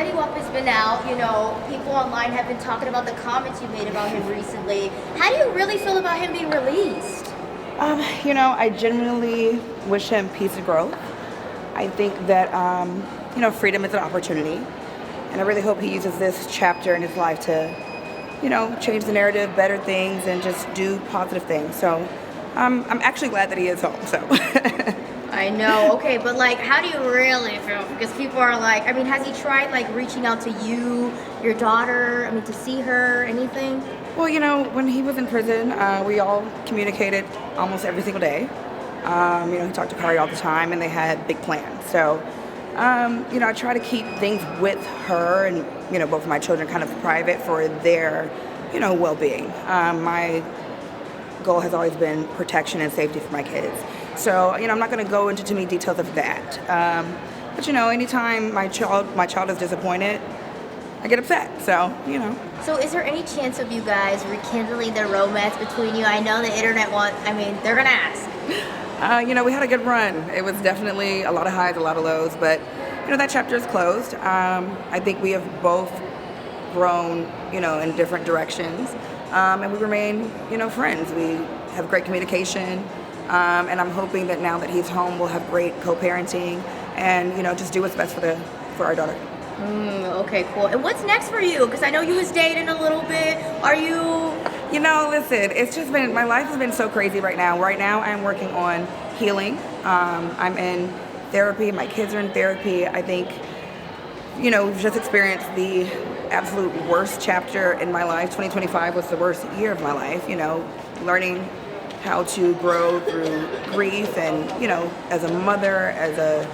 Fetty Wap has been out, people online have been talking about the comments you made about him recently. How do you really feel about him being released? I genuinely wish him peace and growth. I think that, freedom is an opportunity. And I really hope he uses this chapter in his life to, change the narrative, better things, and just do positive things. So I'm actually glad that he is home, so. I know, okay, but how do you really feel? Because people are has he tried reaching out to you, your daughter, to see her, anything? Well, when he was in prison, we all communicated almost every single day. He talked to Kari all the time, and they had big plans. So, I try to keep things with her and, both of my children kind of private for their, well-being. My goal has always been protection and safety for my kids. So, I'm not going to go into too many details of that. But, anytime my child is disappointed, I get upset. So, So is there any chance of you guys rekindling the romance between you? I know the internet they're going to ask. We had a good run. It was definitely a lot of highs, a lot of lows, but, that chapter is closed. I think we have both grown, in different directions, and we remain, friends. We have great communication, and I'm hoping that now that he's home, we'll have great co-parenting and, just do what's best for our daughter. Okay, cool. And what's next for you? Because I know you was dating a little bit. Are you... Listen, it's just been, my life has been so crazy right now. Right now, I'm working on healing. I'm in therapy. My kids are in therapy. I think, we've just experienced the absolute worst chapter in my life. 2025 was the worst year of my life, learning how to grow through grief and, as a mother, as a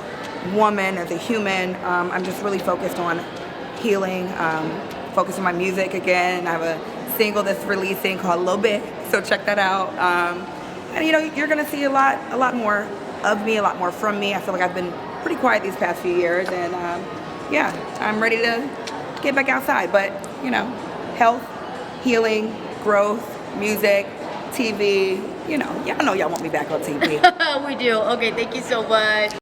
woman, as a human. I'm just really focused on healing, focused on my music again. I have a single that's releasing called Little Bit, so check that out. And you're gonna see a lot more of me, a lot more from me. I feel like I've been pretty quiet these past few years, and I'm ready to get back outside. But health, healing, growth, music, TV. Y'all know y'all want me back on TV. We do. Okay, thank you so much.